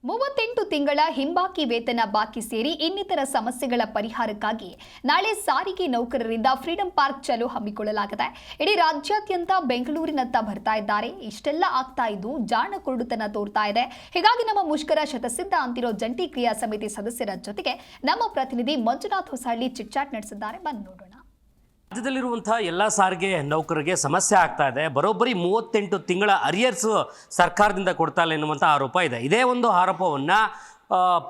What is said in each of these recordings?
38 ತಿಂಗಳ ಹಿಂಬಾಕಿ ವೇತನ ಬಾಕಿ ಸೇರಿ ಇನ್ನಿತರ ಸಮಸ್ಯೆಗಳ ಪರಿಹಾರಕ್ಕಾಗಿ ನಾಳೆ ಸಾರಿಗೆ ನೌಕರರಿಂದ ಫ್ರೀಡಂ ಪಾರ್ಕ್ ಚಲೋ ಹಮ್ಮಿಕೊಳ್ಳಲಾಗಿದೆ. ಇಡೀ ರಾಜ್ಯಾದ್ಯಂತ ಬೆಂಗಳೂರಿನತ್ತ ಬರ್ತಾ ಇದ್ದಾರೆ. ಇಷ್ಟೆಲ್ಲ ಆಗ್ತಾ ಇದ್ದು ಜಾಣ ಕುರುಡುತನ ತೋರ್ತಾ ಇದೆ. ಹೀಗಾಗಿ ನಮ್ಮ ಮುಷ್ಕರ ಶತಸಿದ್ಧ ಅಂತಿರೋ ಜಂಟಿ ಕ್ರಿಯಾ ಸಮಿತಿ ಸದಸ್ಯರ ಜೊತೆಗೆ ನಮ್ಮ ಪ್ರತಿನಿಧಿ ಮಂಜುನಾಥ್ ಹೊಸಹಳ್ಳಿ ಚಿಟ್ಚಾಟ್ ನಡೆಸಿದ್ದಾರೆ. ಬನ್ನಿ ನೋಡೋಣ. ರಾಜ್ಯದಲ್ಲಿರುವಂತಹ ಎಲ್ಲ ಸಾರಿಗೆ ನೌಕರರಿಗೆ ಸಮಸ್ಯೆ ಆಗ್ತಾ ಇದೆ. ಬರೋಬ್ಬರಿ 38 ತಿಂಗಳ ಅರಿಯರ್ಸ್ ಸರ್ಕಾರದಿಂದ ಕೊಡ್ತಾ ಇಲ್ಲ ಎನ್ನುವಂಥ ಆರೋಪ ಇದೆ. ಇದೇ ಒಂದು ಆರೋಪವನ್ನು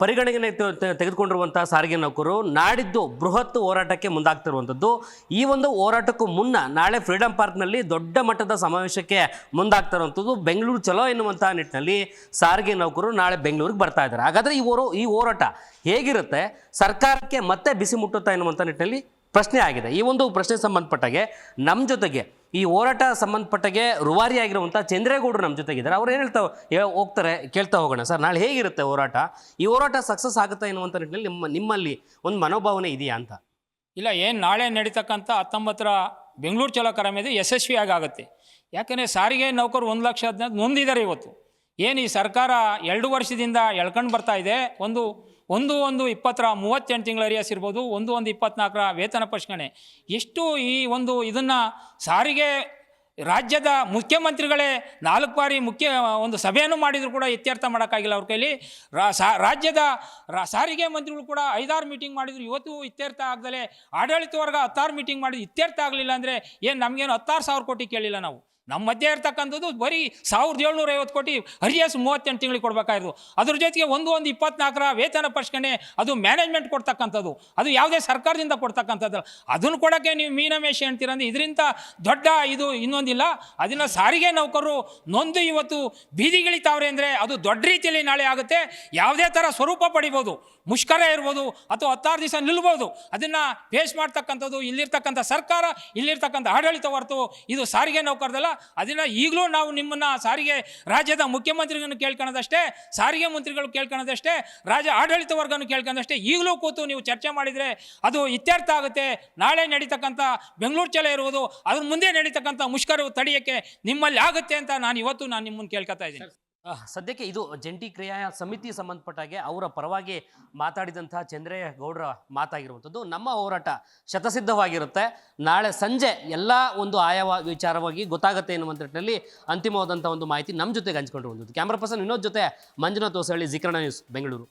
ಪರಿಗಣನೆಗೆ ತೆಗೆದುಕೊಂಡಿರುವಂತಹ ಸಾರಿಗೆ ನೌಕರರು ನಾಡಿದ್ದು ಬೃಹತ್ ಹೋರಾಟಕ್ಕೆ ಮುಂದಾಗ್ತಿರುವಂಥದ್ದು. ಈ ಒಂದು ಹೋರಾಟಕ್ಕೂ ಮುನ್ನ ನಾಳೆ ಫ್ರೀಡಂ ಪಾರ್ಕ್ನಲ್ಲಿ ದೊಡ್ಡ ಮಟ್ಟದ ಸಮಾವೇಶಕ್ಕೆ ಮುಂದಾಗ್ತಿರುವಂಥದ್ದು. ಬೆಂಗಳೂರು ಚಲೋ ಎನ್ನುವಂಥ ನಿಟ್ಟಿನಲ್ಲಿ ಸಾರಿಗೆ ನೌಕರರು ನಾಳೆ ಬೆಂಗಳೂರಿಗೆ ಬರ್ತಾ ಇದ್ದಾರೆ. ಹಾಗಾದರೆ ಈ ಹೋರಾಟ ಹೇಗಿರುತ್ತೆ, ಸರ್ಕಾರಕ್ಕೆ ಮತ್ತೆ ಬಿಸಿ ಮುಟ್ಟುತ್ತಾ ಎನ್ನುವಂಥ ನಿಟ್ಟಿನಲ್ಲಿ ಪ್ರಶ್ನೆ ಆಗಿದೆ. ಈ ಒಂದು ಪ್ರಶ್ನೆ ಸಂಬಂಧಪಟ್ಟಾಗೆ ನಮ್ಮ ಜೊತೆಗೆ ಈ ಹೋರಾಟ ಸಂಬಂಧಪಟ್ಟಾಗೆ ರೂವಾರಿಯಾಗಿರುವಂಥ ಚಂದ್ರೇಗೌಡರು ನಮ್ಮ ಜೊತೆಗಿದ್ದಾರೆ. ಅವ್ರು ಏನು ಹೋಗ್ತಾರೆ ಕೇಳ್ತಾ ಹೋಗೋಣ. ಸರ್, ನಾಳೆ ಹೇಗಿರುತ್ತೆ ಹೋರಾಟ? ಈ ಹೋರಾಟ ಸಕ್ಸಸ್ ಆಗುತ್ತಾ ಎನ್ನುವಂಥ ನಿಟ್ಟಿನಲ್ಲಿ ನಿಮ್ಮಲ್ಲಿ ಒಂದು ಮನೋಭಾವನೆ ಇದೆಯಾ ಅಂತ? ಇಲ್ಲ, ಏನು ನಾಳೆ ನಡೀತಕ್ಕಂಥ 19ರ ಬೆಂಗಳೂರು ಚಲೋ ಕಾರ್ಯಕ್ರಮ ಯಶಸ್ವಿಯಾಗಿ ಆಗುತ್ತೆ. ಯಾಕಂದರೆ ಸಾರಿಗೆ ನೌಕರು 1,15,000 ನೊಂದಿದ್ದಾರೆ. ಇವತ್ತು ಏನು ಈ ಸರ್ಕಾರ 2 ವರ್ಷದಿಂದ ಎಳ್ಕೊಂಡು ಬರ್ತಾ ಇದೆ. ಒಂದು 38 ತಿಂಗಳ ಅರಿಯಸ್ ಇರ್ಬೋದು, 24ರ ವೇತನ ಪರಿಷ್ಕರಣೆ. ಎಷ್ಟು ಈ ಇದನ್ನು ಸಾರಿಗೆ ರಾಜ್ಯದ ಮುಖ್ಯಮಂತ್ರಿಗಳೇ 4 ಬಾರಿ ಒಂದು ಸಭೆಯನ್ನು ಮಾಡಿದರೂ ಕೂಡ ಇತ್ಯರ್ಥ ಮಾಡೋಕ್ಕಾಗಿಲ್ಲ ಅವ್ರ ಕೈಲಿ. ರಾಜ್ಯದ ಸಾರಿಗೆ ಮಂತ್ರಿಗಳು ಕೂಡ 5-6 ಮೀಟಿಂಗ್ ಮಾಡಿದ್ರು, ಇವತ್ತು ಇತ್ಯರ್ಥ ಆಗದಲೇ ಆಡಳಿತ ವರ್ಗ 16 ಮೀಟಿಂಗ್ ಮಾಡಿದ್ರು, ಇತ್ಯರ್ಥ ಆಗಲಿಲ್ಲ. ಅಂದರೆ ಏನು ನಮಗೇನು 16,000 ಕೋಟಿ ಕೇಳಿಲ್ಲ. ನಾವು ನಮ್ಮ ಮಧ್ಯೆ ಇರ್ತಕ್ಕಂಥದ್ದು ಬರೀ 1,750 ಕೋಟಿ ಅರಿಯಸ್ 38 ತಿಂಗಳಿಗೆ ಕೊಡಬೇಕಾಗಿರೋದು. ಅದ್ರ ಜೊತೆಗೆ 24ರ ವೇತನ ಪರಿಷ್ಕರಣೆ ಅದು ಮ್ಯಾನೇಜ್ಮೆಂಟ್ ಕೊಡ್ತಕ್ಕಂಥದ್ದು, ಅದು ಯಾವುದೇ ಸರ್ಕಾರದಿಂದ ಕೊಡ್ತಕ್ಕಂಥದ್ದು. ಅದನ್ನು ಕೊಡೋಕ್ಕೆ ನೀವು ಮೀನಮೇಷ ಅಂತೀರಂದ್ರೆ ಇದರಿಂದ ದೊಡ್ಡ ಇನ್ನೊಂದಿಲ್ಲ. ಅದನ್ನು ಸಾರಿಗೆ ನೌಕರರು ನೊಂದು ಇವತ್ತು ಬೀದಿಗಿಳಿತಾವ್ರೆ ಅಂದರೆ ಅದು ದೊಡ್ಡ ರೀತಿಯಲ್ಲಿ ನಾಳೆ ಆಗುತ್ತೆ. ಯಾವುದೇ ಥರ ಸ್ವರೂಪ ಪಡಿಬೋದು, ಮುಷ್ಕರ ಇರ್ಬೋದು ಅಥವಾ 16 ದಿವಸ ನಿಲ್ಬೋದು. ಅದನ್ನು ಫೇಸ್ ಮಾಡ್ತಕ್ಕಂಥದ್ದು ಇಲ್ಲಿರ್ತಕ್ಕಂಥ ಸರ್ಕಾರ, ಇಲ್ಲಿರ್ತಕ್ಕಂಥ ಆಡಳಿತ ಹೊರತು ಇದು ಸಾರಿಗೆ ನೌಕರದಲ್ಲ. ಅದನ್ನು ಈಗಲೂ ನಾವು ನಿಮ್ಮನ್ನು ಸಾರಿಗೆ ರಾಜ್ಯದ ಮುಖ್ಯಮಂತ್ರಿಗಳನ್ನು ಕೇಳ್ಕೊಳ್ಳೋದಷ್ಟೇ, ಸಾರಿಗೆ ಮಂತ್ರಿಗಳು ಕೇಳ್ಕೊಳ್ಳೋದಷ್ಟೇ, ರಾಜ್ಯ ಆಡಳಿತ ವರ್ಗವನ್ನು ಕೇಳ್ಕೊಳ್ಳೋದಷ್ಟೇ. ಈಗಲೂ ಕೂತು ನೀವು ಚರ್ಚೆ ಮಾಡಿದರೆ ಅದು ಇತ್ಯರ್ಥ ಆಗುತ್ತೆ. ನಾಳೆ ನಡೀತಕ್ಕಂಥ ಬೆಂಗಳೂರು ಚಲೋ ಇರುವುದು, ಅದ್ರ ಮುಂದೆ ನಡೀತಕ್ಕಂಥ ಮುಷ್ಕರ ತಡೆಯೋಕ್ಕೆ ನಿಮ್ಮಲ್ಲಿ ಆಗುತ್ತೆ ಅಂತ ನಾನು ನಿಮ್ಮನ್ನು ಕೇಳ್ಕೊತಾ ಇದ್ದೀನಿ. ಸದ್ಯಕ್ಕೆ ಇದು ಜಂಟಿ ಕ್ರಿಯಾ ಸಮಿತಿ ಸಂಬಂಧಪಟ್ಟಾಗೆ ಅವರ ಪರವಾಗಿ ಮಾತಾಡಿದಂತಹ ಚಂದ್ರೇಗೌಡರ ಮಾತಾಗಿರುವಂಥದ್ದು. ನಮ್ಮ ಹೋರಾಟ ಶತಸಿದ್ಧವಾಗಿರುತ್ತೆ. ನಾಳೆ ಸಂಜೆ ಎಲ್ಲ ಒಂದು ಆಯಾ ವಿಚಾರವಾಗಿ ಗೊತ್ತಾಗುತ್ತೆ ಎನ್ನುವಂಥ ನಿಟ್ಟಿನಲ್ಲಿ ಅಂತಿಮವಾದಂಥ ಒಂದು ಮಾಹಿತಿ ನಮ್ಮ ಜೊತೆಗೆ ಹಂಚ್ಕೊಂಡಿರುವಂಥದ್ದು. ಕ್ಯಾಮ್ರಾ ಪರ್ಸನ್ ವಿನೋದ್ ಜೊತೆ ಮಂಜುನಾಥ್ ಹೊಸಹಳ್ಳಿ, ಜಿ ಕನ್ನಡ ನ್ಯೂಸ್, ಬೆಂಗಳೂರು.